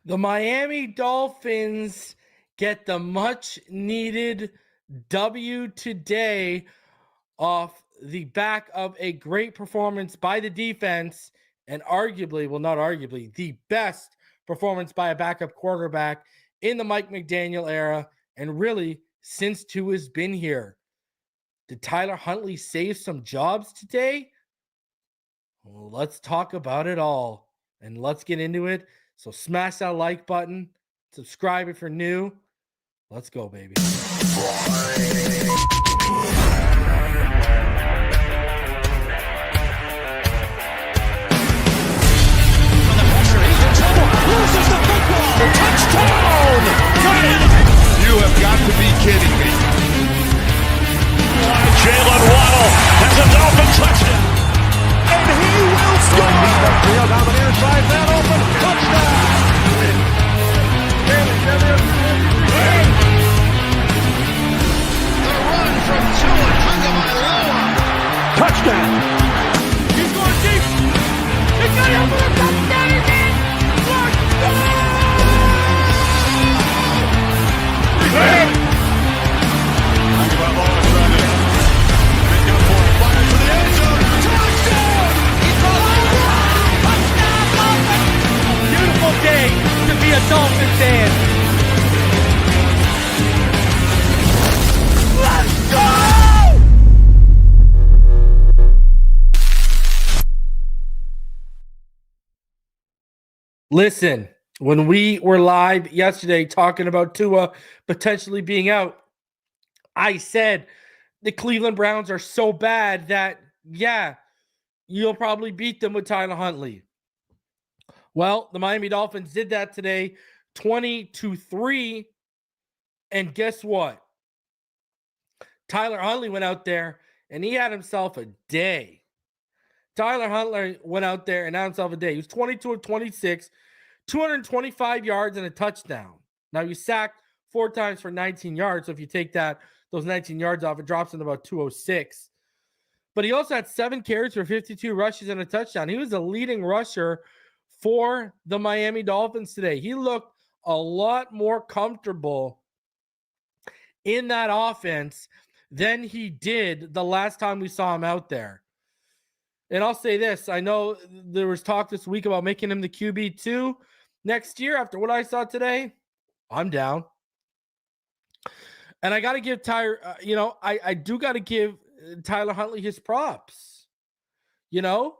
The Miami Dolphins get the much-needed W today off the back of a great performance by the defense and arguably, well, not arguably, the best performance by a backup quarterback in the Mike McDaniel era and really since Tua has been here. Did Tyler Huntley save some jobs today? Well, let's talk about it all and let's get into it. So smash that like button, subscribe if you're new. Let's go, baby. Loses the football. Touchdown! Got it! You have got to be kidding me. Jalen Waddle has a Dolphin touchdown. And he will score! Field down the near side, man open. Touchdown! The run from Tua Tagovailoa. Touchdown! He's going deep. He's got it for a touchdown again. Beautiful day to be a Dolphins fan. Let's go! Listen, when we were live yesterday talking about Tua potentially being out, I said the Cleveland Browns are so bad that, yeah, you'll probably beat them with Tyler Huntley. Well, the Miami Dolphins did that today, 20-3. And guess what? Tyler Huntley went out there and he had himself a day. Tyler Huntley went out there and had himself a day. He was 22 of 26, 225 yards and a touchdown. Now, you sacked 4 times for 19 yards. So if you take those 19 yards off, it drops into about 206. But he also had 7 carries for 52 rushes and a touchdown. He was the leading rusher for the Miami Dolphins today. He looked a lot more comfortable in that offense than he did the last time we saw him out there. And I'll say this. I know there was talk this week about making him the QB2 next year. After what I saw today, I'm down. And I got to give I do got to give Tyler Huntley his props. You know,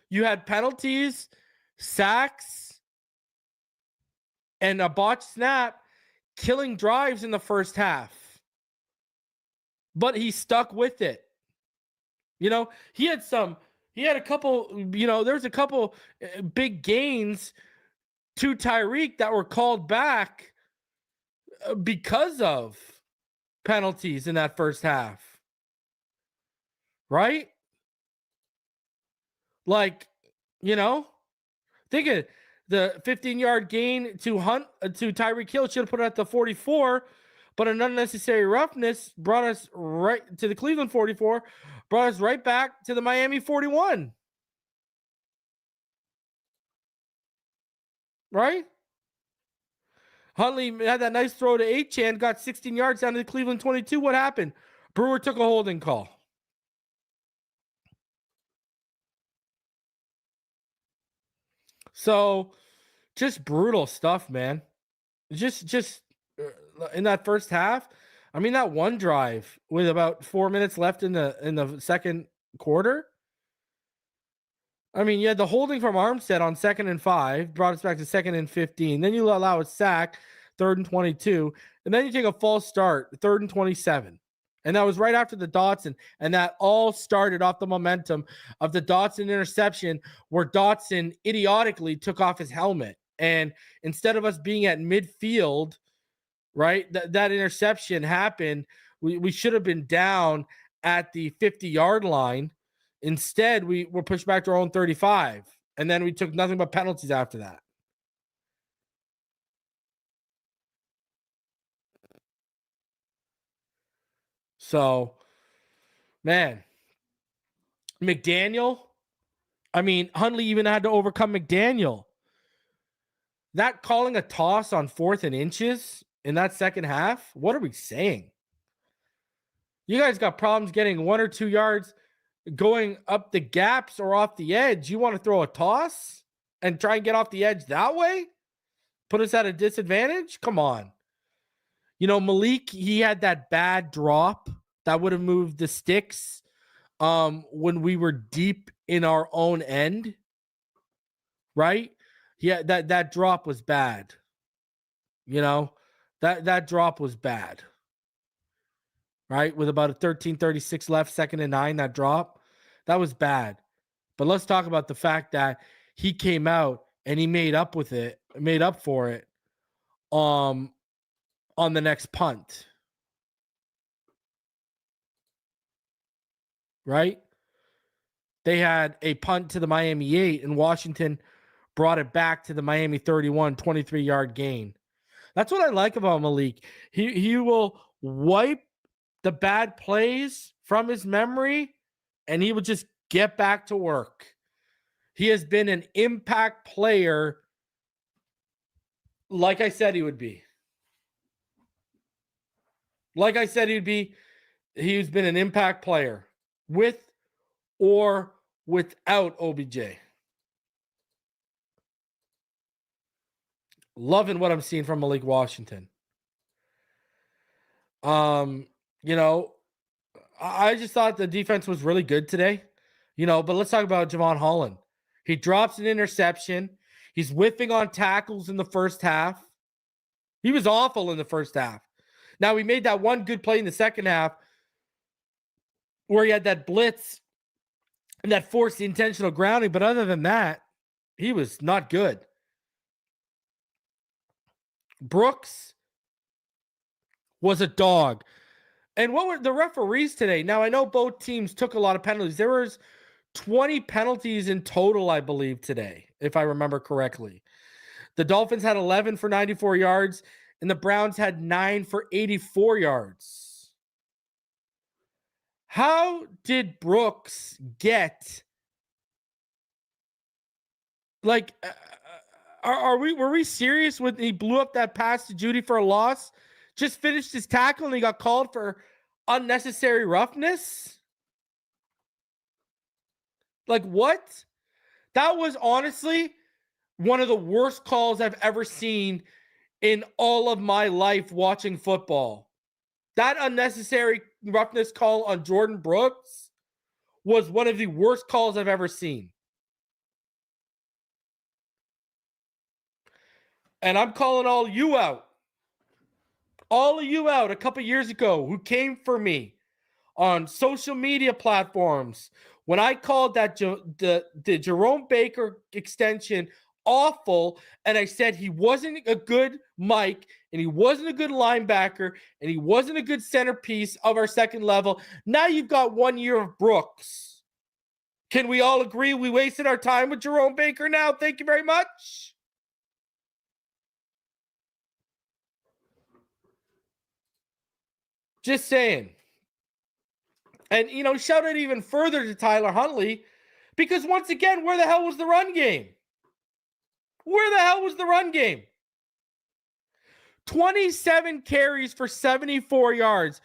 you had penalties, sacks, and a botched snap killing drives in the first half. But he stuck with it. You know, he had a couple, there was a couple big gains to Tyreek that were called back because of penalties in that first half. Right? Like, think of it. The 15-yard gain to Tyreek Hill should have put it at the 44, but an unnecessary roughness brought us right to the Cleveland 44, brought us right back to the Miami 41. Right? Huntley had that nice throw to Achane, got 16 yards down to the Cleveland 22. What happened? Brewer took a holding call. So, just brutal stuff, man. Just in that first half. I mean, that one drive with about 4 minutes left in the second quarter. I mean, you had the holding from Armstead on 2nd and 5, brought us back to 2nd and 15. Then you allow a sack, 3rd and 22, and then you take a false start, 3rd and 27. And that was right after the Dotson, and that all started off the momentum of the Dotson interception, where Dotson idiotically took off his helmet. And instead of us being at midfield, right, that interception happened. We should have been down at the 50-yard line. Instead, we were pushed back to our own 35, and then we took nothing but penalties after that. So, man, McDaniel, I mean, Huntley even had to overcome McDaniel. That calling a toss on 4th and inches in that second half? What are we saying? You guys got problems getting 1 or 2 yards going up the gaps or off the edge. You want to throw a toss and try and get off the edge that way? Put us at a disadvantage? Come on. You know, Malik, he had that bad drop that would have moved the sticks when we were deep in our own end. Right? Yeah, that drop was bad. You know, that drop was bad. Right? With about a 13:36 left, 2nd and 9, that drop. That was bad. But let's talk about the fact that he came out and he made up for it on the next punt. Right? They had a punt to the Miami 8 and Washington brought it back to the Miami 31, 23-yard gain. That's what I like about Malik. He will wipe the bad plays from his memory and he will just get back to work. He has been an impact player like I said he would be. Like I said he'd be. He's been an impact player with or without OBJ. Loving what I'm seeing from Malik Washington. You know, I just thought the defense was really good today. You know, but let's talk about Javon Holland. He drops an interception. He's whiffing on tackles in the first half. He was awful in the first half. Now, we made that one good play in the second half where he had that blitz and that forced the intentional grounding. But other than that, he was not good. Brooks was a dog. And what were the referees today? Now, I know both teams took a lot of penalties. There was 20 penalties in total, I believe, today, if I remember correctly. The Dolphins had 11 for 94 yards, and the Browns had 9 for 84 yards. How did Brooks get, like, were we serious when he blew up that pass to Judy for a loss? Just finished his tackle and he got called for unnecessary roughness? Like, what? That was honestly one of the worst calls I've ever seen in all of my life watching football. That unnecessary roughness call on Jordan Brooks was one of the worst calls I've ever seen. And I'm calling all you out. All of you out a couple years ago who came for me on social media platforms when I called that the Jerome Baker extension awful, and I said he wasn't a good Mike, and he wasn't a good linebacker, and he wasn't a good centerpiece of our second level. Now you've got 1 year of Brooks. Can we all agree we wasted our time with Jerome Baker now? Thank you very much. Just saying. And, you know, shout out even further to Tyler Huntley, because once again, where the hell was the run game? Where the hell was the run game? 27 carries for 74 yards.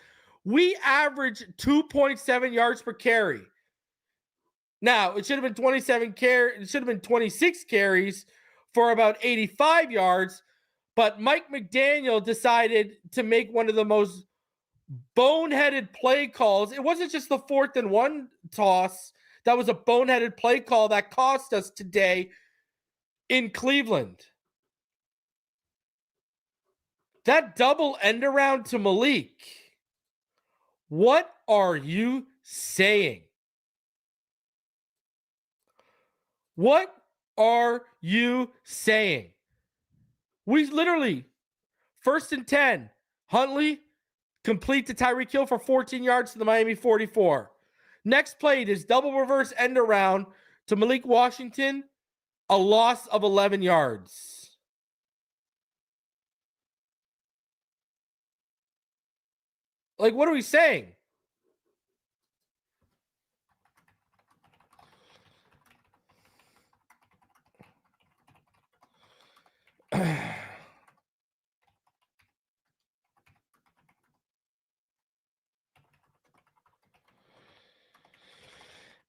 We averaged 2.7 yards per carry. Now, it should have been 27 carries. It should have been 26 carries for about 85 yards, but Mike McDaniel decided to make one of the most boneheaded play calls. It wasn't just the 4th and 1 toss. That was a boneheaded play call that cost us today in Cleveland. That double end around to Malik. What are you saying? What are you saying? We literally, 1st and 10, Huntley complete to Tyreek Hill for 14 yards to the Miami 44. Next play, this double reverse end around to Malik Washington, a loss of 11 yards. Like, what are we saying?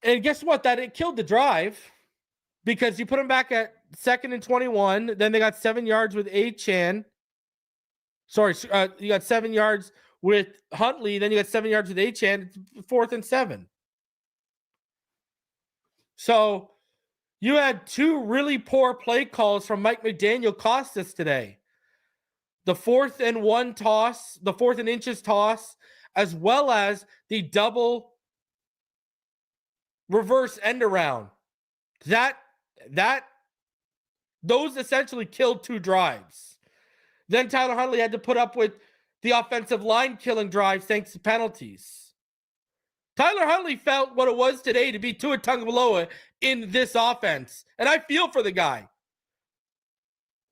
And guess what? That it killed the drive because you put them back at 2nd and 21. Then they got 7 yards with Achan. Sorry, you got 7 yards with Huntley. Then you got 7 yards with Achan. It's 4th and 7. So you had 2 really poor play calls from Mike McDaniel cost us today. The 4th and 1 toss, the 4th and inches toss, as well as the double reverse end around. Those essentially killed 2 drives. Then Tyler Huntley had to put up with the offensive line killing drives thanks to penalties. Tyler Huntley felt what it was today to be Tua Tagovailoa in this offense. And I feel for the guy.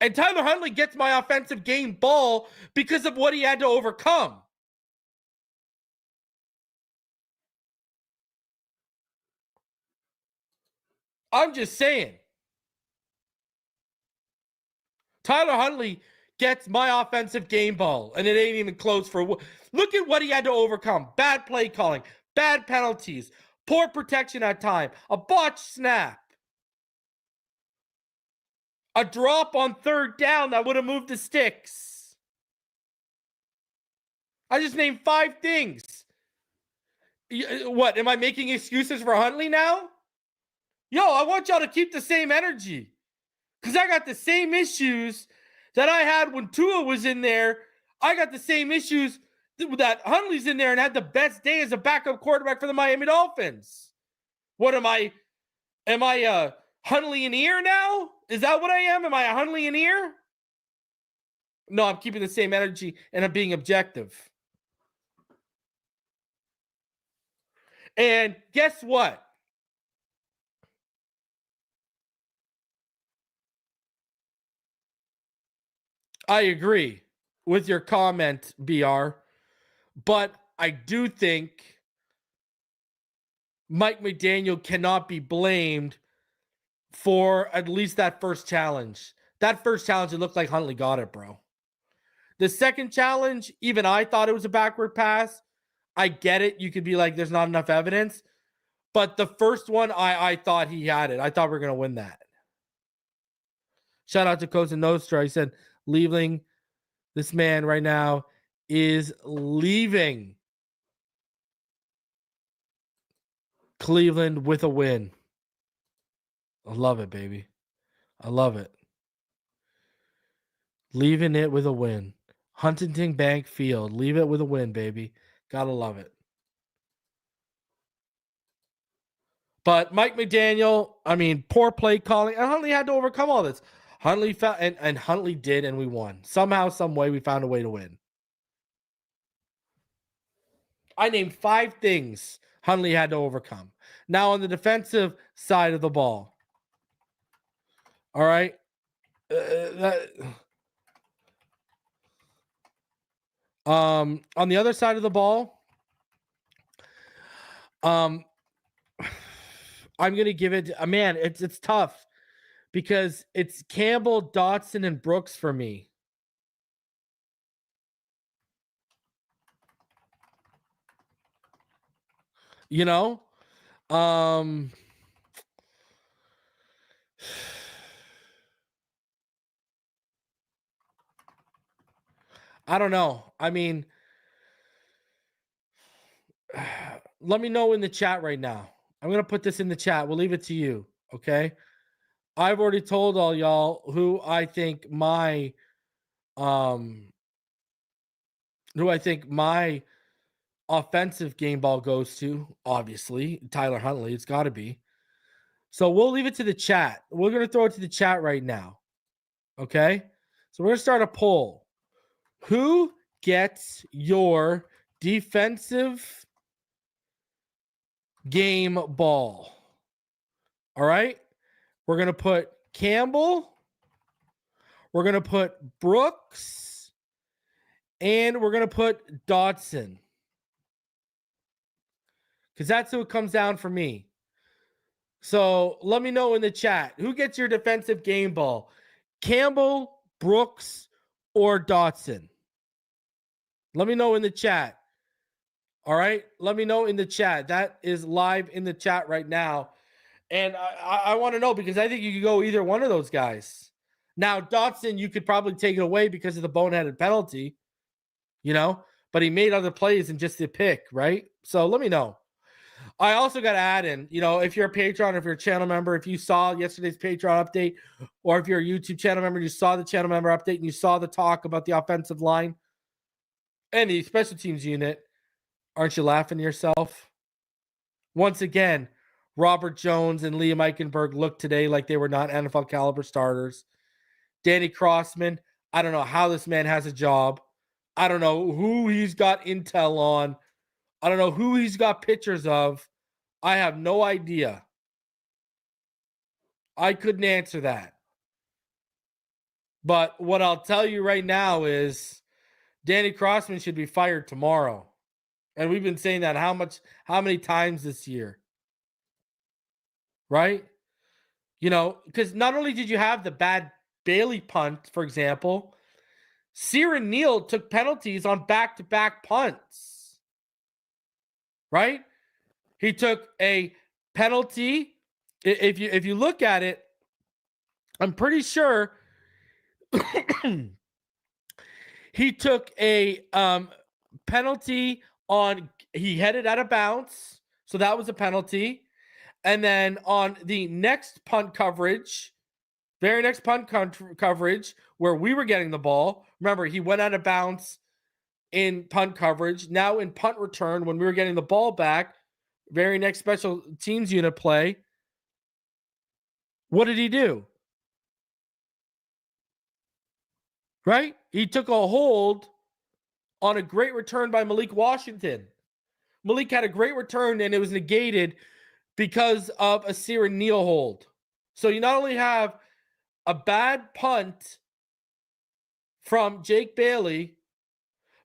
And Tyler Huntley gets my offensive game ball because of what he had to overcome. I'm just saying. Tyler Huntley gets my offensive game ball, and it ain't even close for... Look at what he had to overcome. Bad play calling, bad penalties, poor protection at time, a botched snap, a drop on 3rd down that would have moved the sticks. I just named 5 things. What, am I making excuses for Huntley now? Yo, I want y'all to keep the same energy. Because I got the same issues that I had when Tua was in there. I got the same issues that Huntley's in there and had the best day as a backup quarterback for the Miami Dolphins. What am I? Am I a Huntley in ear now? Is that what I am? Am I a Huntley in ear? No, I'm keeping the same energy and I'm being objective. And guess what? I agree with your comment, BR, but I do think Mike McDaniel cannot be blamed for at least that first challenge. That first challenge, it looked like Huntley got it, bro. The second challenge, even I thought it was a backward pass. I get it. You could be like, there's not enough evidence. But the first one, I thought he had it. I thought we were going to win that. Shout out to Cosa Nostra. He said, leaving. This man right now is leaving Cleveland with a win. I love it, baby. I love it. Leaving it with a win. Huntington Bank Field. Leave it with a win, baby. Gotta love it. But Mike McDaniel, I mean, poor play calling. And Huntley had to overcome all this. Huntley found, and Huntley did, and we won. Somehow, some way, we found a way to win. I named 5 things Huntley had to overcome. Now, on the defensive side of the ball. All right. On the other side of the ball, I'm gonna give it. Man, it's tough because it's Campbell, Dotson, and Brooks for me. You know, I don't know. I mean, let me know in the chat right now. I'm going to put this in the chat. We'll leave it to you. Okay. I've already told all y'all who I think my offensive game ball goes to. Obviously, Tyler Huntley. It's got to be. So we'll leave it to the chat. We're going to throw it to the chat right now. Okay. So we're going to start a poll. Who gets your defensive game ball? All right. We're going to put Campbell. We're going to put Brooks. And we're going to put Dotson. Because that's who it comes down for me. So let me know in the chat. Who gets your defensive game ball? Campbell, Brooks, or Dotson? Let me know in the chat. All right. Let me know in the chat. That is live in the chat right now. And I want to know because I think you could go either one of those guys. Now, Dotson, you could probably take it away because of the boneheaded penalty, but he made other plays and just the pick, right? So let me know. I also got to add in, if you're a Patreon, if you're a channel member, if you saw yesterday's Patreon update, or if you're a YouTube channel member, you saw the channel member update and you saw the talk about the offensive line and the special teams unit, aren't you laughing to yourself? Once again, Robert Jones and Liam Eichenberg looked today like they were not NFL caliber starters. Danny Crossman, I don't know how this man has a job. I don't know who he's got intel on. I don't know who he's got pictures of. I have no idea. I couldn't answer that. But what I'll tell you right now is Danny Crossman should be fired tomorrow. And we've been saying that how many times this year? Right? Because not only did you have the bad Bailey punt, for example, Ciaran Neal took penalties on back-to-back punts. Right? He took a penalty. If you look at it, I'm pretty sure he took a penalty on he headed out of bounds, so that was a penalty. And then on the next punt coverage, very next punt coverage where we were getting the ball, remember he went out of bounds in punt coverage. Now in punt return when we were getting the ball back, very next special teams unit play, what did he do? Right? He took a hold on a great return by Malik Washington. Malik had a great return and it was negated because of a Ciaran Neal hold. So you not only have a bad punt from Jake Bailey,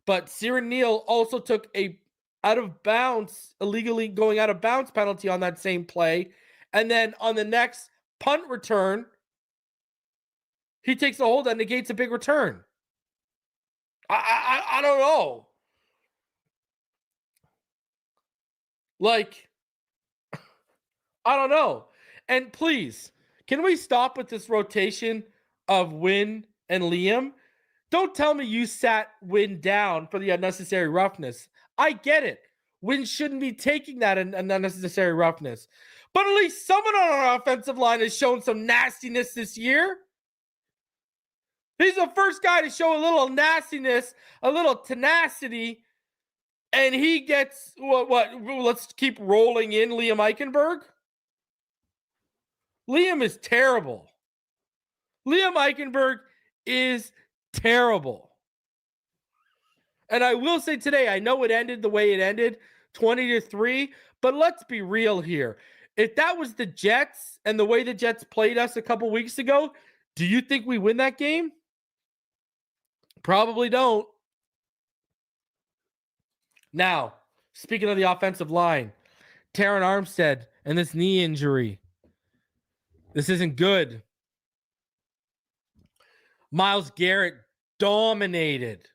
but Ciaran Neal also took a out of bounds, illegally going out of bounds penalty on that same play. And then on the next punt return, he takes a hold that negates a big return. I don't know. Like, I don't know. And please, can we stop with this rotation of Wynn and Liam? Don't tell me you sat Wynn down for the unnecessary roughness. I get it. Wynn shouldn't be taking that unnecessary roughness. But at least someone on our offensive line has shown some nastiness this year. He's the first guy to show a little nastiness, a little tenacity, and he gets what? Let's keep rolling in Liam Eichenberg. Liam is terrible. Liam Eichenberg is terrible. And I will say today, I know it ended the way it ended, 20-3, but let's be real here. If that was the Jets and the way the Jets played us a couple weeks ago, do you think we win that game? Probably don't. Now, speaking of the offensive line, Terron Armstead and this knee injury. This isn't good. Myles Garrett dominated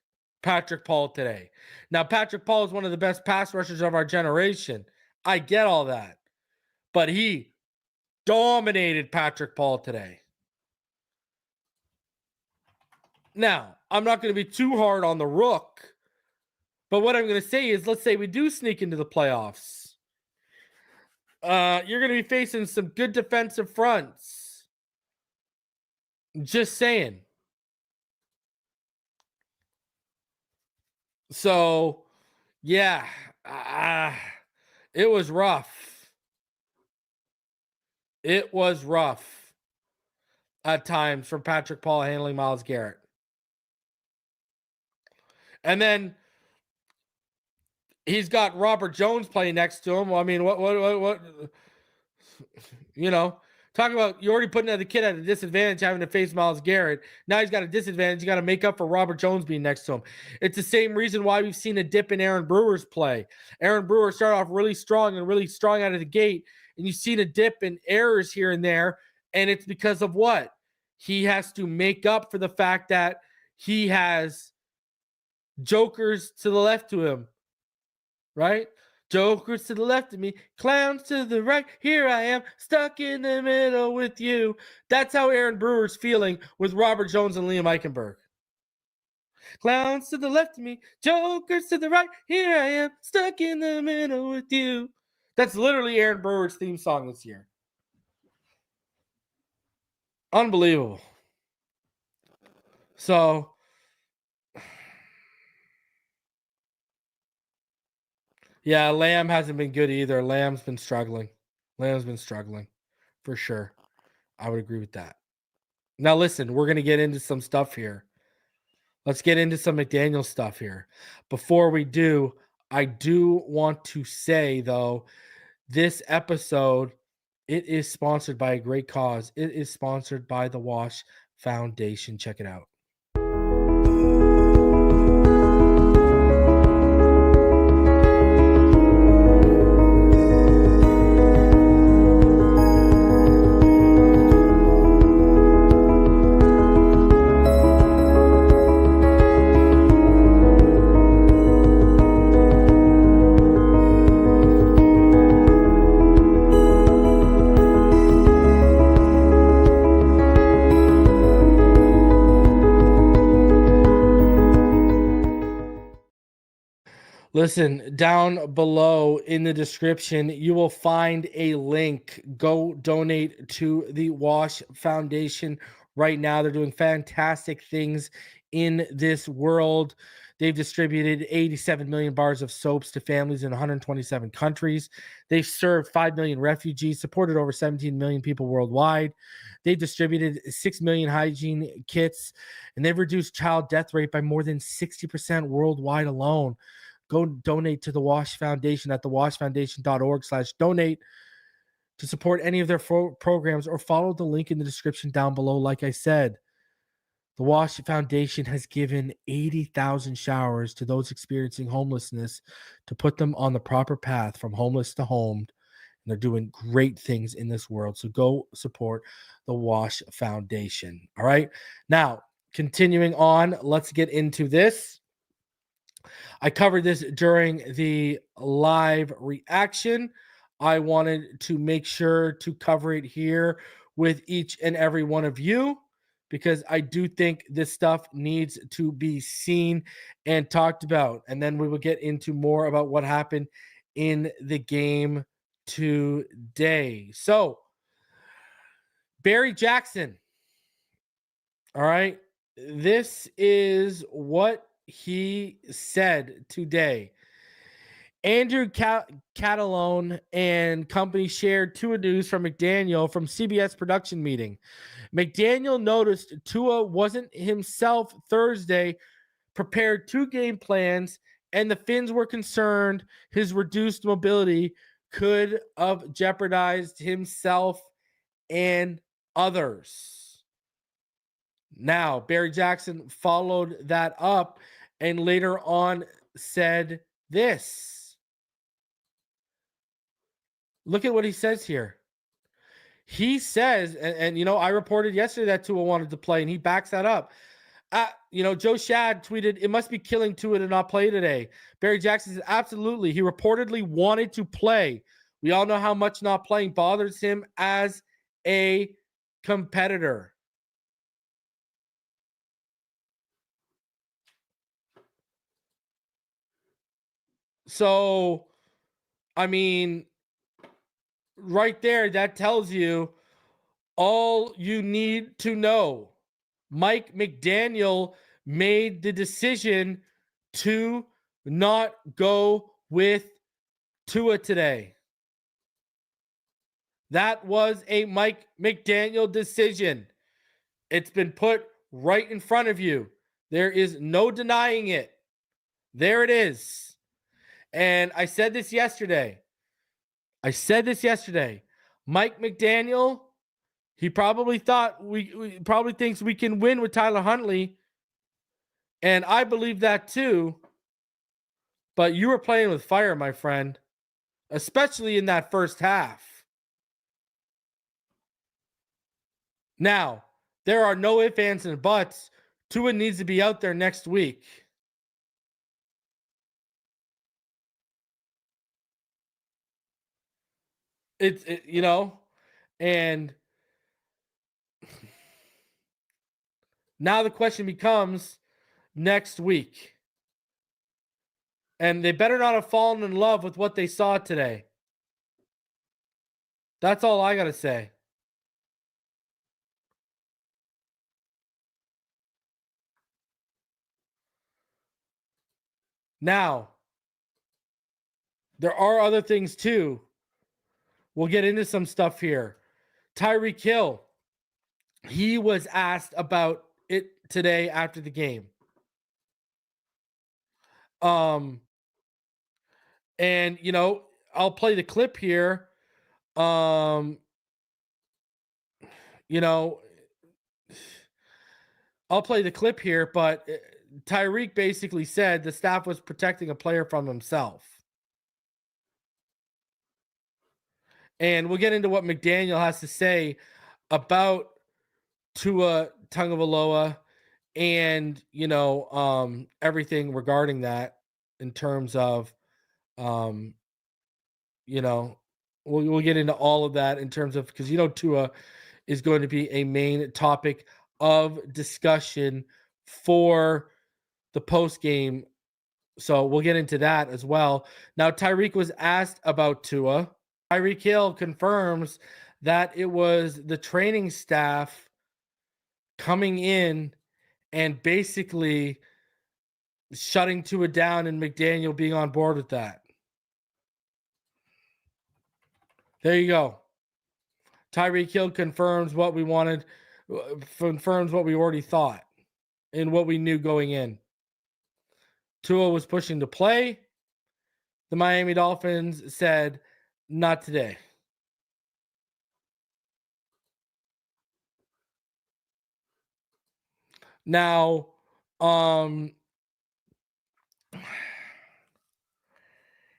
Patrick Paul today. Now, Patrick Paul is one of the best pass rushers of our generation. I get all that. But he dominated Patrick Paul today. Now, I'm not going to be too hard on the Rook. But what I'm going to say is, let's say we do sneak into the playoffs. You're going to be facing some good defensive fronts. Just saying. So, yeah, it was rough. It was rough at times for Patrick Paul handling Myles Garrett. And then he's got Robert Jones playing next to him. Well, I mean, what, talk about you already putting the kid at a disadvantage having to face Myles Garrett. Now he's got a disadvantage. You got to make up for Robert Jones being next to him. It's the same reason why we've seen a dip in Aaron Brewer's play. Aaron Brewer started off really strong out of the gate, and you've seen a dip in errors here and there, and it's because of what? He has to make up for the fact that he has jokers to the left to him. right? Jokers to the left of me, clowns to the right. Here I am, stuck in the middle with you. That's how Aaron Brewer's feeling with Robert Jones and Liam Eichenberg. Clowns to the left of me, jokers to the right. Here I am, stuck in the middle with you. That's literally Aaron Brewer's theme song this year. Unbelievable. So, yeah, Lamb hasn't been good either. Lamb's been struggling. For sure. I would agree with that. Now, listen, we're going to get into some stuff here. Let's get into some McDaniel stuff here. Before we do, I do want to say, though, this episode, it is sponsored by a great cause. It is sponsored by the Wash Foundation. Check it out. Listen, down below in the description, you will find a link. Go donate to the Wash Foundation right now. They're doing fantastic things in this world. They've distributed 87 million bars of soaps to families in 127 countries. They've served 5 million refugees, supported over 17 million people worldwide. They've distributed 6 million hygiene kits, and they've reduced child death rate by more than 60% worldwide alone. Go donate to the Wash Foundation at thewashfoundation.org/donate to support any of their programs, or follow the link in the description down below. Like I said, the Wash Foundation has given 80,000 showers to those experiencing homelessness to put them on the proper path from homeless to homed. And they're doing great things in this world. So go support the Wash Foundation. All right. Now, continuing on, let's get into this. I covered this during the live reaction. I wanted to make sure to cover it here with each and every one of you, because I do think this stuff needs to be seen and talked about. And then we will get into more about what happened in the game today. So, Barry Jackson. All right. This is what he said today. Andrew Catalone and company shared Tua news from McDaniel from CBS production meeting. McDaniel noticed Tua wasn't himself Thursday, prepared 2 game plans, and the Finns were concerned his reduced mobility could have jeopardized himself and others. Now, Barry Jackson followed that up and later on said this. Look at what he says here. He says, and I reported yesterday that Tua wanted to play, and he backs that up. Joe Shad tweeted, "It must be killing Tua to not play today." Barry Jackson says, "Absolutely. He reportedly wanted to play. We all know how much not playing bothers him as a competitor." So, I mean, right there, that tells you all you need to know. Mike McDaniel made the decision to not go with Tua today. That was a Mike McDaniel decision. It's been put right in front of you. There is no denying it. There it is. And I said this yesterday. Mike McDaniel, he probably thought probably thinks we can win with Tyler Huntley. And I believe that too. But you were playing with fire, my friend, especially in that first half. Now, there are no ifs, ands, and buts. Tua needs to be out there next week. and now the question becomes next week. And they better not have fallen in love with what they saw today. That's all I got to say. Now, there are other things too. We'll get into some stuff here. Tyreek Hill, he was asked about it today after the game. And I'll play the clip here. I'll play the clip here, but Tyreek basically said the staff was protecting a player from himself. And we'll get into what McDaniel has to say about Tua Tagovailoa and, everything regarding that in terms of, we'll get into all of that in terms of, because, Tua is going to be a main topic of discussion for the post game. So we'll get into that as well. Now, Tyreek was asked about Tua. Tyreek Hill confirms that it was the training staff coming in and basically shutting Tua down and McDaniel being on board with that. There you go. Tyreek Hill confirms what we wanted, confirms what we already thought and what we knew going in. Tua was pushing to play. The Miami Dolphins said, not today. Now,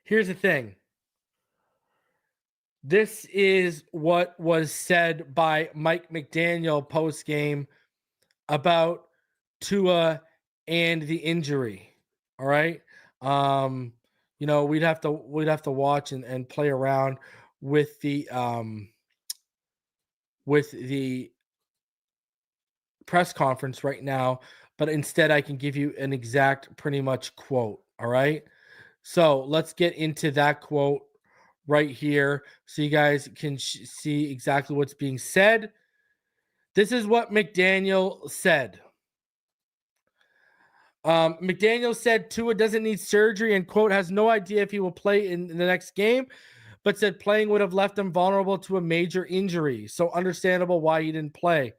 here's the thing. This is what was said by Mike McDaniel post-game about Tua and the injury. All right. We'd have to watch and play around with the press conference right now, but instead I can give you an exact pretty much quote. All right. So let's get into that quote right here so you guys can see exactly what's being said. This is what McDaniel said. McDaniel said Tua doesn't need surgery and, quote, has no idea if he will play in the next game, but said playing would have left him vulnerable to a major injury. So understandable why he didn't play.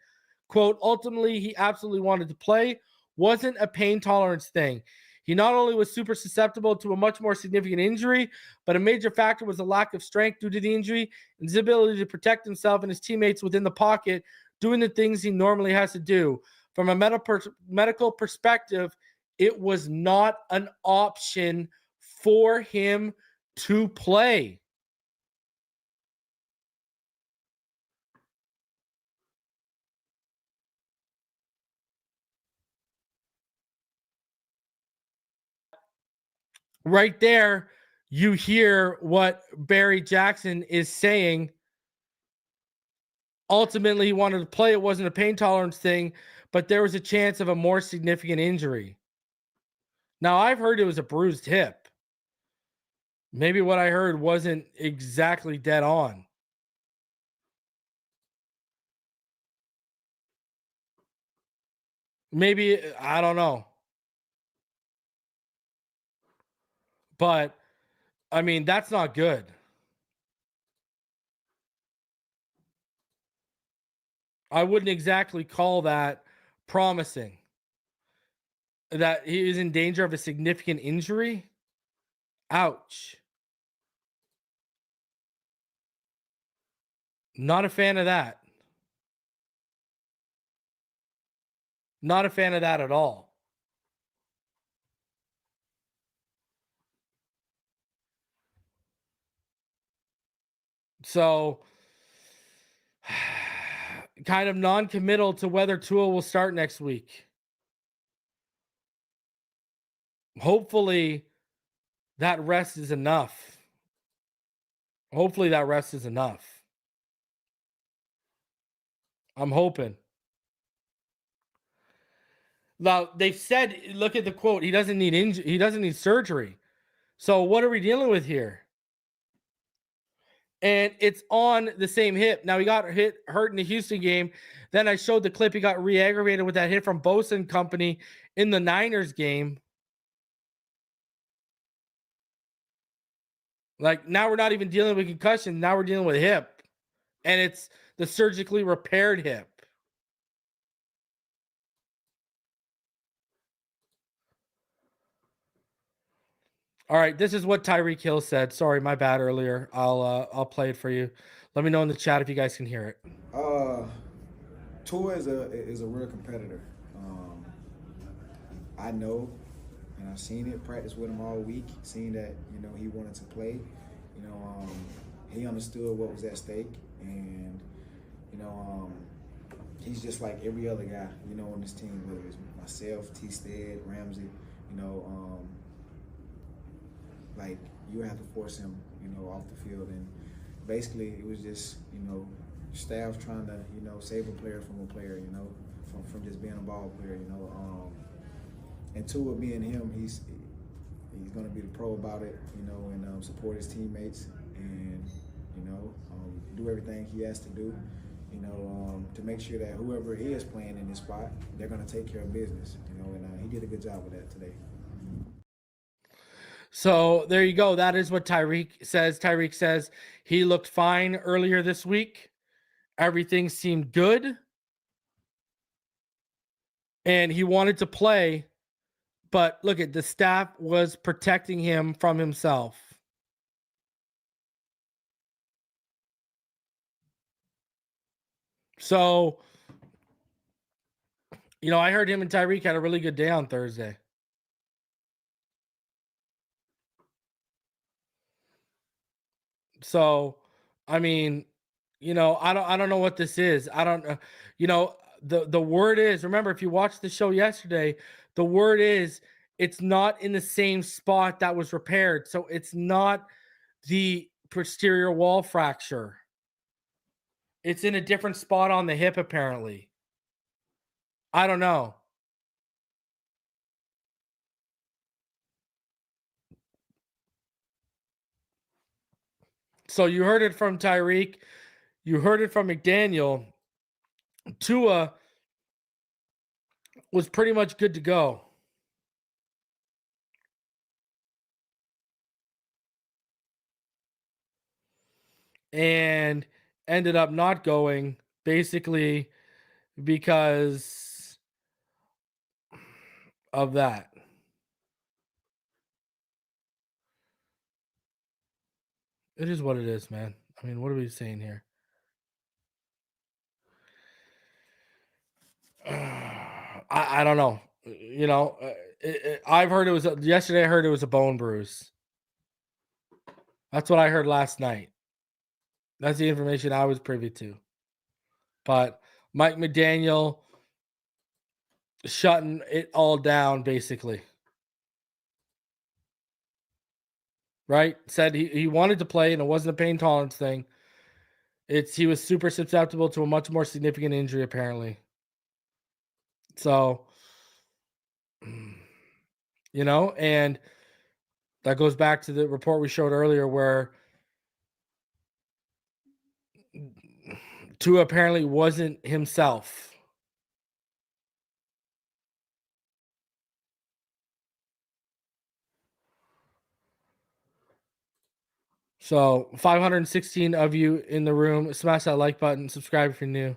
Quote, ultimately, he absolutely wanted to play. Wasn't a pain tolerance thing. He not only was super susceptible to a much more significant injury, but a major factor was the lack of strength due to the injury and his ability to protect himself and his teammates within the pocket, doing the things he normally has to do. From a medical perspective, it was not an option for him to play. Right there, you hear what Barry Jackson is saying. Ultimately, he wanted to play. It wasn't a pain tolerance thing, but there was a chance of a more significant injury. Now, I've heard it was a bruised hip. Maybe what I heard wasn't exactly dead on. Maybe, I don't know. But, I mean, that's not good. I wouldn't exactly call that promising. That he is in danger of a significant injury? Ouch. Not a fan of that. Not a fan of that at all. So, kind of non-committal to whether Tua will start next week. Hopefully, that rest is enough. Hopefully that rest is enough. I'm hoping. Now they've said, look at the quote. He doesn't need he doesn't need surgery. So what are we dealing with here? And it's on the same hip. Now he got hurt in the Houston game. Then I showed the clip. He got re-aggravated with that hit from Bosa and company in the Niners game. Like now we're not even dealing with concussion. Now we're dealing with hip. And it's the surgically repaired hip. All right, this is what Tyreek Hill said. Sorry, my bad earlier. I'll play it for you. Let me know in the chat if you guys can hear it. Tua is a real competitor. I know, and I've seen it. Practice with him all week. Seen that he wanted to play. He understood what was at stake, and he's just like every other guy on this team. Whether it's myself, T. Stead, Ramsey, like you have to force him, off the field, and basically it was just, staff trying to, save a player from a player, from just being a ball player, and Tua being him, he's going to be the pro about it, and support his teammates, and do everything he has to do, to make sure that whoever is playing in this spot, they're going to take care of business, and he did a good job with that today. So there you go. That is what Tyreek says. Tyreek says he looked fine earlier this week. Everything seemed good. And he wanted to play. But look at the staff was protecting him from himself. So, I heard him and Tyreek had a really good day on Thursday. So, I mean, I don't know what this is. I don't the word is, remember, if you watched the show yesterday, the word is it's not in the same spot that was repaired. So it's not the posterior wall fracture. It's in a different spot on the hip, apparently. I don't know. So you heard it from Tyreek. You heard it from McDaniel. Tua was pretty much good to go. And ended up not going, basically because of that. It is what it is, man. I mean, what are we saying here? I don't know. I've heard it was yesterday. I heard it was a bone bruise. That's what I heard last night. That's the information I was privy to. But Mike McDaniel shutting it all down, basically. Right? Said he wanted to play, and it wasn't a pain tolerance thing. He was super susceptible to a much more significant injury, apparently. So, and that goes back to the report we showed earlier where Tua apparently wasn't himself. So 516 of you in the room. Smash that like button. Subscribe if you're new.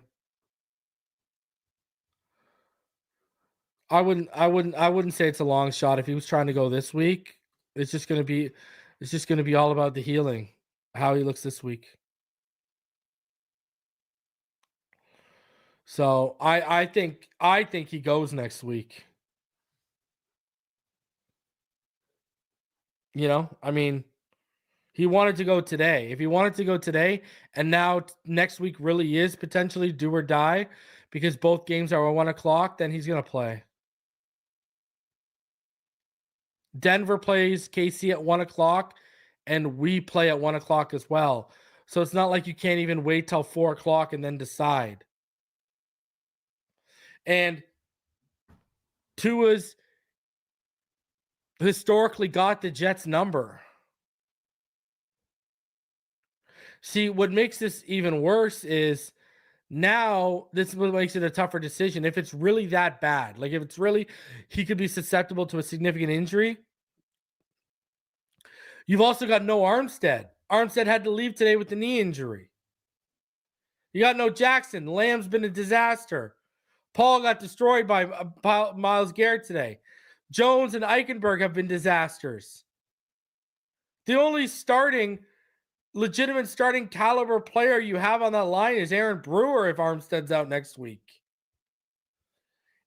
I wouldn't say it's a long shot. If he was trying to go this week, it's just gonna be all about the healing, how he looks this week. So I think he goes next week. I mean, he wanted to go today. If he wanted to go today, and now next week really is potentially do or die because both games are at 1:00, then he's gonna play. Denver plays KC at 1:00, and we play at 1 o'clock as well. So it's not like you can't even wait till 4 o'clock and then decide. And Tua's historically got the Jets number. See, what makes this even worse is now this is what makes it a tougher decision. If it's really that bad, like if it's really, he could be susceptible to a significant injury. You've also got no Armstead. Armstead had to leave today with the knee injury. You got no Jackson. Lamb's been a disaster. Paul got destroyed by Myles Garrett today. Jones and Eichenberg have been disasters. The only legitimate starting caliber player you have on that line is Aaron Brewer if Armstead's out next week.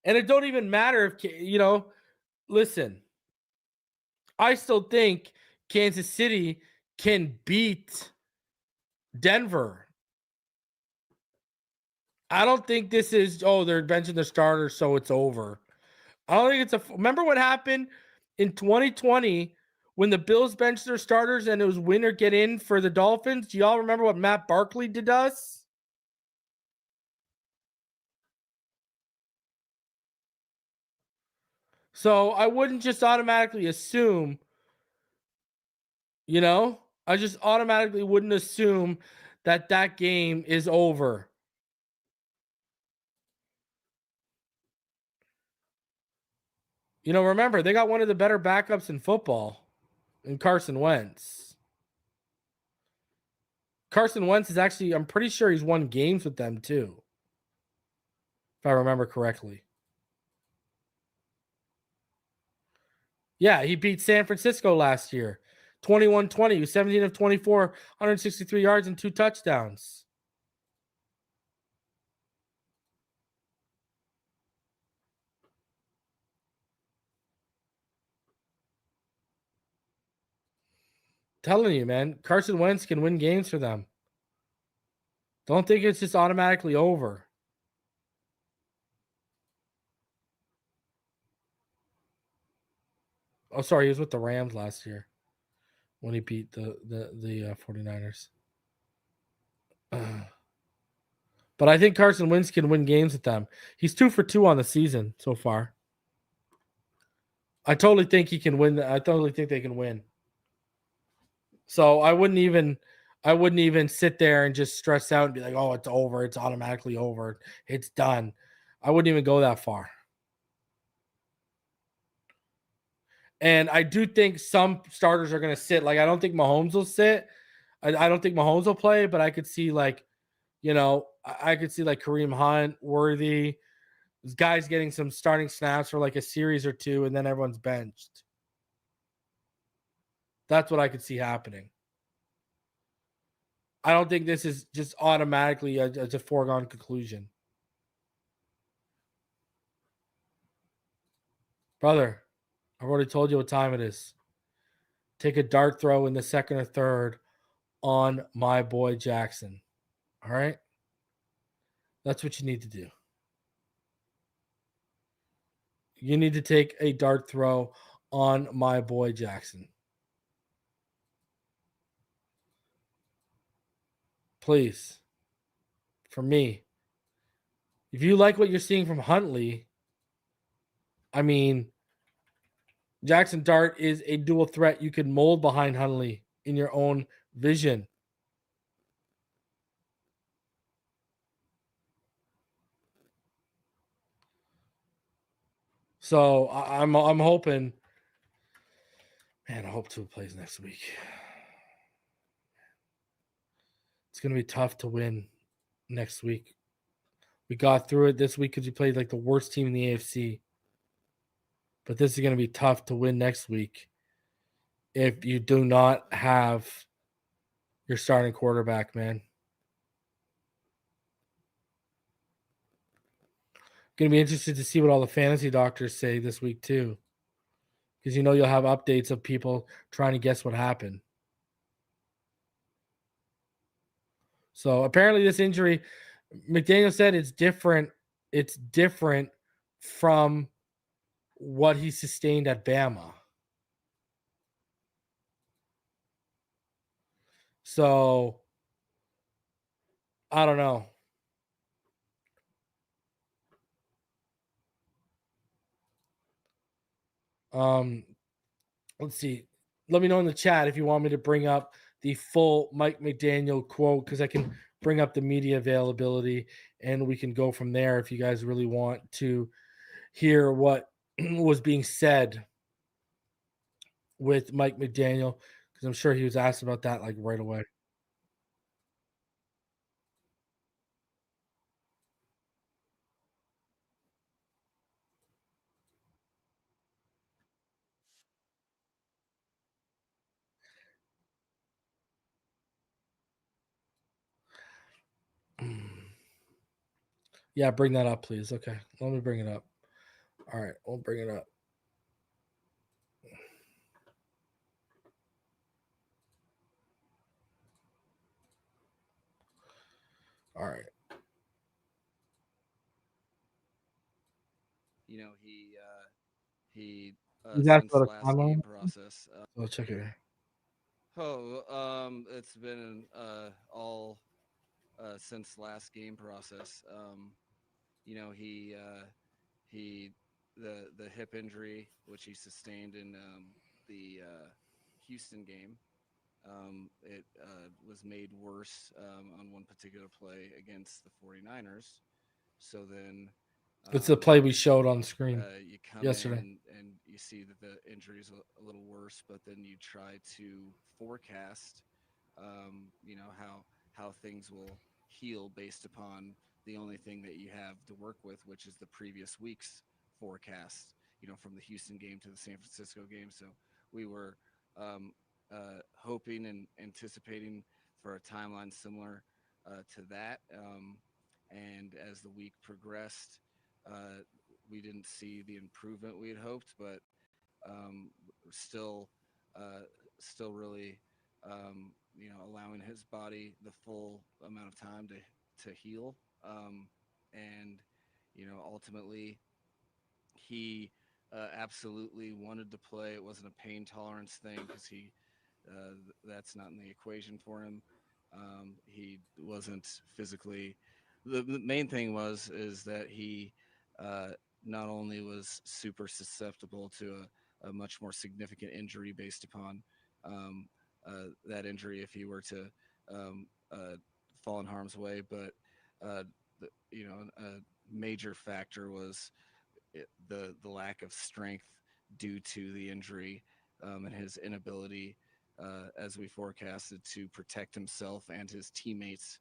And it don't even matter if, listen, I still think Kansas City can beat Denver. I don't think this is, they're benching the starters, so it's over. I don't think remember what happened in 2020 when the Bills benched their starters and it was win or get in for the Dolphins? Do y'all remember what Matt Barkley did to us? So I wouldn't just automatically assume, I just automatically wouldn't assume that game is over. Remember, they got one of the better backups in football in Carson Wentz. Carson Wentz is actually, I'm pretty sure he's won games with them too, if I remember correctly. Yeah, he beat San Francisco last year. 21-20. He was 17 of 24, 163 yards and 2 touchdowns. Telling you, man, Carson Wentz can win games for them. Don't think it's just automatically over. Oh, sorry, he was with the Rams last year when he beat the 49ers. But I think Carson Wentz can win games with them. He's 2 for 2 on the season so far. I totally think he can win. I totally think they can win. So I wouldn't even sit there and just stress out and be like, oh, it's over. It's automatically over. It's done. I wouldn't even go that far. And I do think some starters are going to sit. Like, I don't think Mahomes will sit. I don't think Mahomes will play, but I could see I could see like Kareem Hunt, Worthy, guys getting some starting snaps for like a series or two, and then everyone's benched. That's what I could see happening. I don't think this is just automatically a foregone conclusion. Brother, I've already told you what time it is. Take a dart throw in the second or third on my boy Jackson. All right? That's what you need to do. You need to take a dart throw on my boy Jackson. Please. For me. If you like what you're seeing from Huntley, I mean, Jackson Dart is a dual threat you can mold behind Huntley in your own vision. So I'm hoping, man, I hope Tua plays next week. It's going to be tough to win next week. We got through it this week because we played like the worst team in the AFC. But this is going to be tough to win next week if you do not have your starting quarterback, man. Going to be interested to see what all the fantasy doctors say this week too. Because you'll have updates of people trying to guess what happened. So apparently this injury, McDaniel said it's different. It's different from what he sustained at Bama. So I don't know. Let's see. Let me know in the chat if you want me to bring up the full Mike McDaniel quote, because I can bring up the media availability and we can go from there if you guys really want to hear what was being said with Mike McDaniel, because I'm sure he was asked about that like right away. Yeah, bring that up, please. Okay, let me bring it up. All right, we'll bring it up. All right. You know, he That's since about a last timeline. game process. I'll check it. It's been all since last game process. You know, he the hip injury which he sustained in the Houston game. It was made worse on one particular play against the 49ers. So then It's the play we showed on screen you come yesterday. in and you see that the injury is a little worse, but then you try to forecast, you know, how things will heal based upon the only thing that you have to work with, which is the previous week's forecast. You know, from the Houston game to the San Francisco game. So we were hoping and anticipating for a timeline similar to that. And as the week progressed, we didn't see the improvement we had hoped, but still, still really, you know, allowing his body the full amount of time to heal. And you know, ultimately, he absolutely wanted to play. It wasn't a pain tolerance thing because that's not in the equation for him. He wasn't physically. The main thing is that he uh, not only was super susceptible to a much more significant injury based upon that injury if he were to um, fall in harm's way, but you know, a major factor was the lack of strength due to the injury and his inability, as we forecasted, to protect himself and his teammates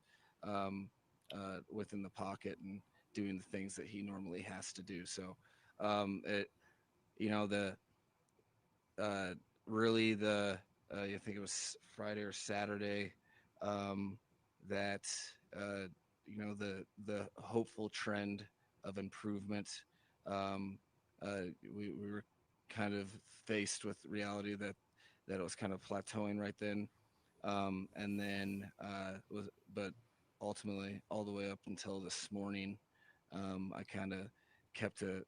within the pocket and doing the things that he normally has to do. So, it, you know, the really the I think it was Friday or Saturday that you know the hopeful trend of improvement. Um, we were kind of faced with reality that it was kind of plateauing right then, and then was but ultimately all the way up until this morning, I kind of kept a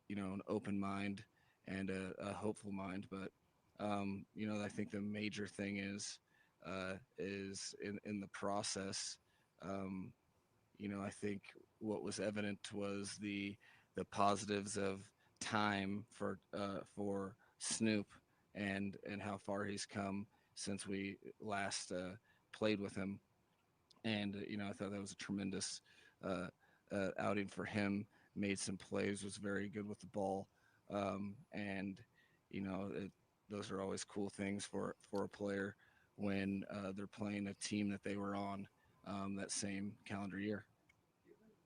you know, an open mind and a hopeful mind. But you know, I think the major thing is in the process. Um, you know, I think what was evident was the positives of time for Snoop and how far he's come since we last played with him. And you know, I thought that was a tremendous uh, outing for him. Made some plays, was very good with the ball, and you know, those are always cool things for a player when they're playing a team that they were on that same calendar year. Given the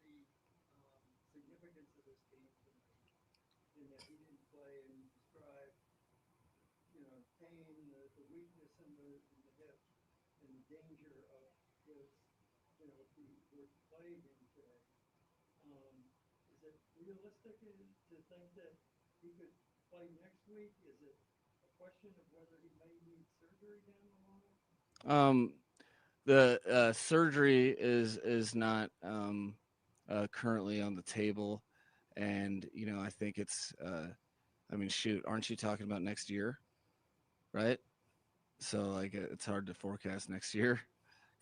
significance of this game tonight, in that he didn't play, and you described, you know, pain, the weakness in the hips, and the danger of his, you know, if he were to play again today. Is it realistic to think that he could play next week? Is it a question of whether he may need surgery down the line? Um, the surgery is not currently on the table, and you know, I think it's. I mean, shoot, aren't you talking about next year, right? So like it's hard to forecast next year.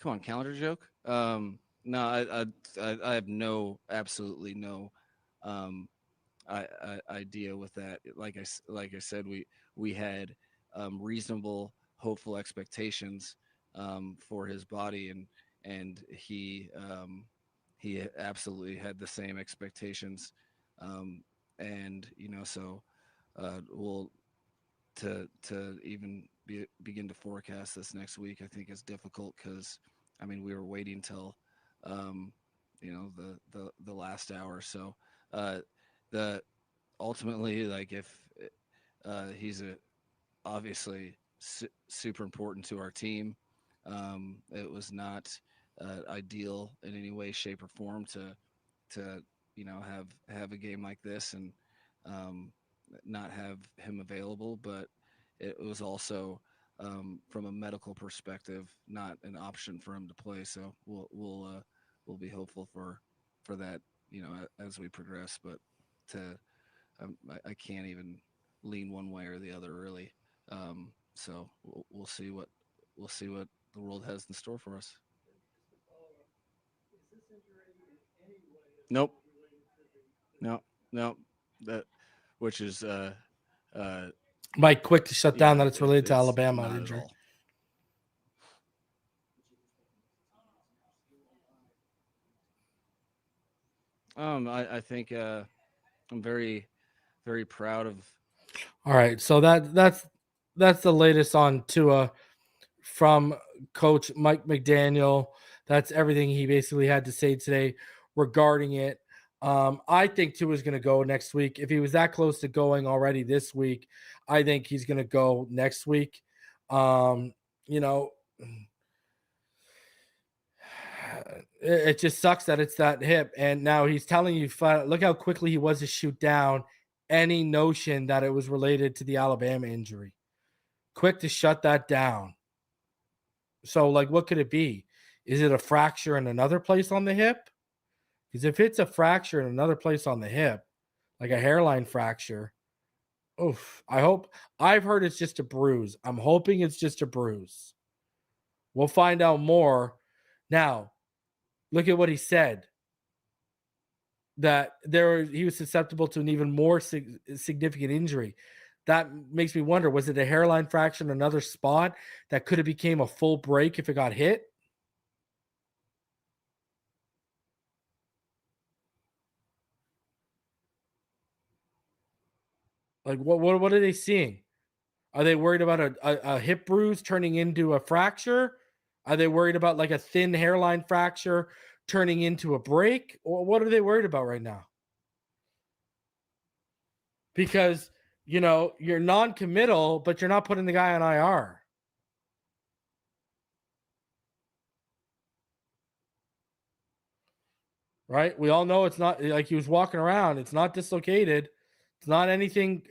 Come on, calendar joke. No, I have absolutely no idea with that. Like I said, we had reasonable, hopeful expectations for his body, and he absolutely had the same expectations, and so we'll to even begin to forecast this next week, I think is difficult because I mean we were waiting till the last hour. So the ultimately, like if he's obviously super important to our team. It was not ideal in any way, shape, or form to have a game like this and not have him available, but it was also from a medical perspective not an option for him to play. So we'll be hopeful for that as we progress. But to I can't even lean one way or the other really. So we'll see what the world has in store for us. Just to follow up, is this injury in any way Nope. related to the No. That which is Mike, quick to shut down that it's related to it's Alabama not at injury. all. I think I'm very, very proud of. All right, so that's the latest on Tua from Coach Mike McDaniel. That's everything he basically had to say today regarding it. I think Tua is going to go next week. If he was that close to going already this week, I think he's going to go next week. You know, it just sucks that it's that hip. And now he's telling you, look how quickly he was to shoot down any notion that it was related to the Alabama injury. Quick to shut that down. So, like, what could it be? Is it a fracture in another place on the hip? Because if it's a fracture in another place on the hip, like a hairline fracture, oof, I've heard it's just a bruise. I'm hoping it's just a bruise. We'll find out more. Now, look at what he said. That he was susceptible to an even more significant injury. That makes me wonder, was it a hairline fracture in another spot that could have became a full break if it got hit? Like, what are they seeing? Are they worried about a hip bruise turning into a fracture? Are they worried about like a thin hairline fracture turning into a break? Or what are they worried about right now? Because, you're non-committal, but you're not putting the guy on IR. Right? We all know it's not like he was walking around. It's not dislocated. It's not anything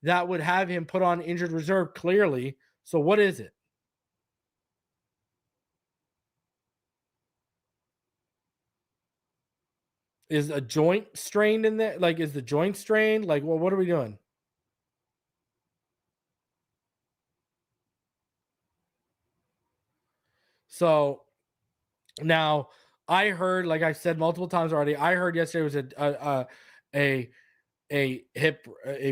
that would have him put on injured reserve clearly. So what is it? Is a joint strained in there? Like, is the joint strained? Like, well, what are we doing? So now I heard, like I said multiple times already, I heard yesterday was a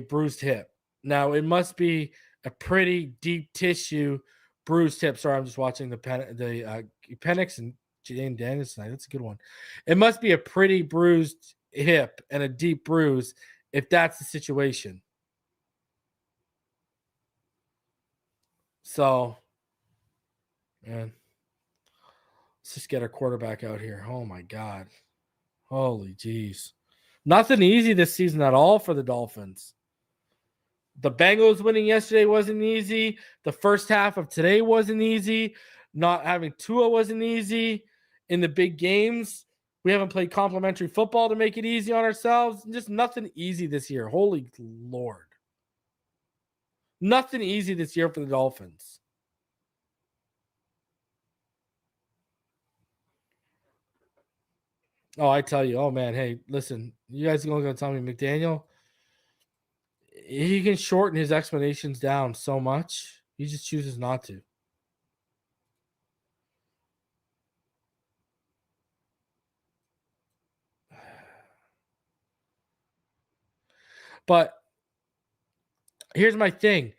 bruised hip. Now it must be a pretty deep tissue bruised hip. Sorry, I'm just watching the Penix and Jane Daniels tonight. That's a good one. It must be a pretty bruised hip and a deep bruise if that's the situation. So, man, let's just get our quarterback out here. Oh my God. Holy jeez. Nothing easy this season at all for the Dolphins. The Bengals winning yesterday wasn't easy. The first half of today wasn't easy. Not having Tua wasn't easy. In the big games, we haven't played complimentary football to make it easy on ourselves. Just nothing easy this year. Holy Lord. Nothing easy this year for the Dolphins. Oh, I tell you. Oh, man. Hey, listen. You guys are going to tell me McDaniel, he can shorten his explanations down so much. He just chooses not to. But here's my thing.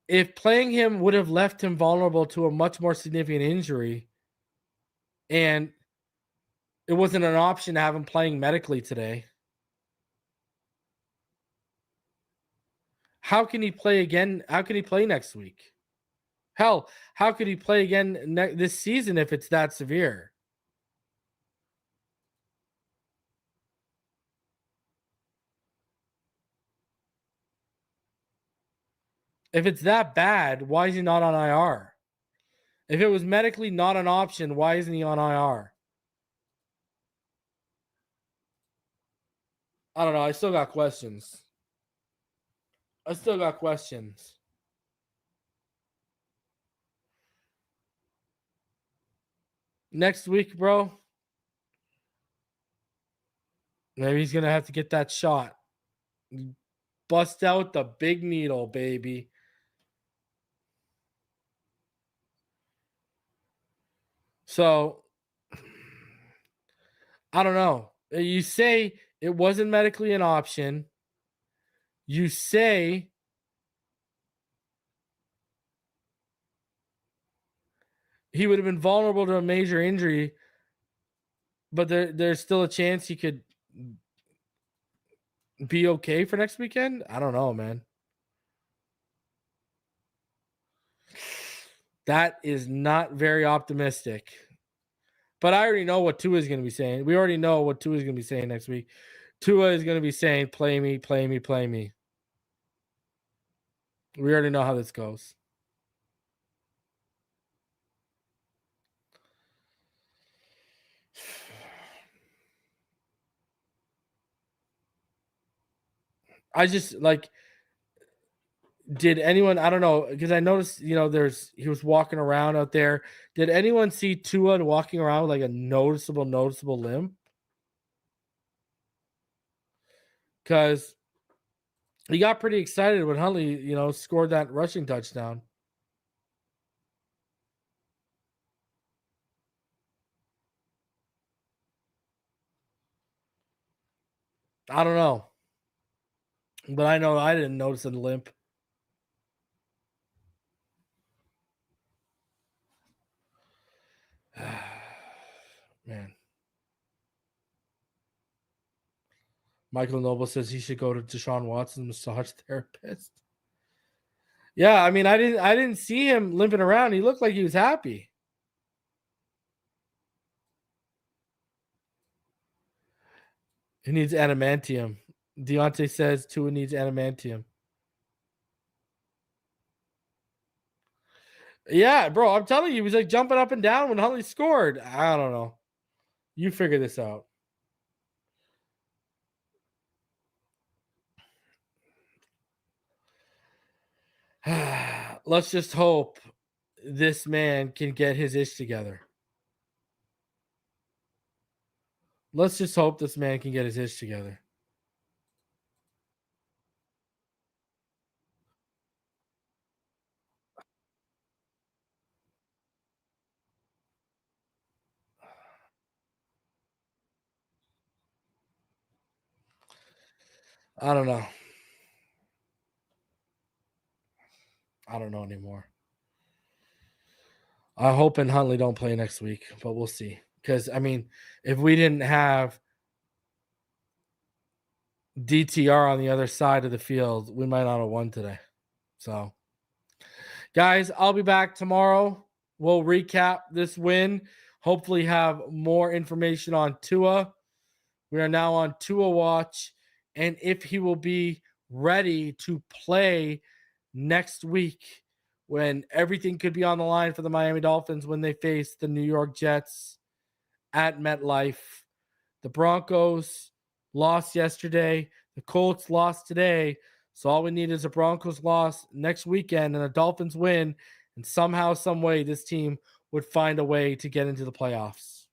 If playing him would have left him vulnerable to a much more significant injury, and it wasn't an option to have him playing medically today, how can he play again? How can he play next week? Hell, how could he play again this season if it's that severe? If it's that bad, why is he not on IR? If it was medically not an option, why isn't he on IR? I don't know. I still got questions. Next week, bro, maybe he's going to have to get that shot. Bust out the big needle, baby. So, I don't know. You say it wasn't medically an option. You say he would have been vulnerable to a major injury, but there's still a chance he could be okay for next weekend? I don't know, man. That is not very optimistic. But I already know what Tua is going to be saying. We already know what Tua is going to be saying next week. Tua is going to be saying, play me, play me, play me. We already know how this goes. I just did anyone, I don't know, because I noticed, he was walking around out there. Did anyone see Tua walking around with like a noticeable limp? Because he got pretty excited when Huntley, scored that rushing touchdown. I don't know. But I know I didn't notice a limp. Man. Michael Noble says he should go to Deshaun Watson's massage therapist. Yeah, I mean, I didn't see him limping around. He looked like he was happy. He needs adamantium. Deontay says Tua needs adamantium. Yeah, bro, I'm telling you, he was like jumping up and down when Huntley scored. I don't know. You figure this out. Let's just hope this man can get his ish together. Let's just hope this man can get his ish together. I don't know. I don't know anymore. I hope and Huntley don't play next week, but we'll see. Because, I mean, if we didn't have DTR on the other side of the field, we might not have won today. So, guys, I'll be back tomorrow. We'll recap this win. Hopefully have more information on Tua. We are now on Tua watch. And if he will be ready to play next week when everything could be on the line for the Miami Dolphins when they face the New York Jets at MetLife. The Broncos lost yesterday. The Colts lost today. So all we need is a Broncos loss next weekend and a Dolphins win. And somehow, some way, this team would find a way to get into the playoffs.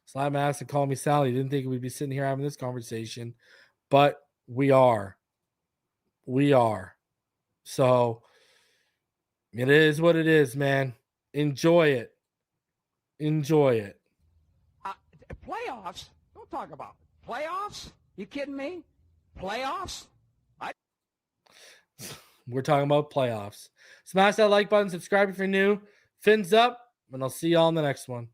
Slap my ass and call me Sally. Didn't think we'd be sitting here having this conversation, but we are. We are. So it is what it is, man. Enjoy it. Enjoy it. Playoffs? Don't talk about it. Playoffs? You kidding me? Playoffs? We're talking about playoffs. Smash that like button, subscribe if you're new. Fins up, and I'll see y'all in the next one.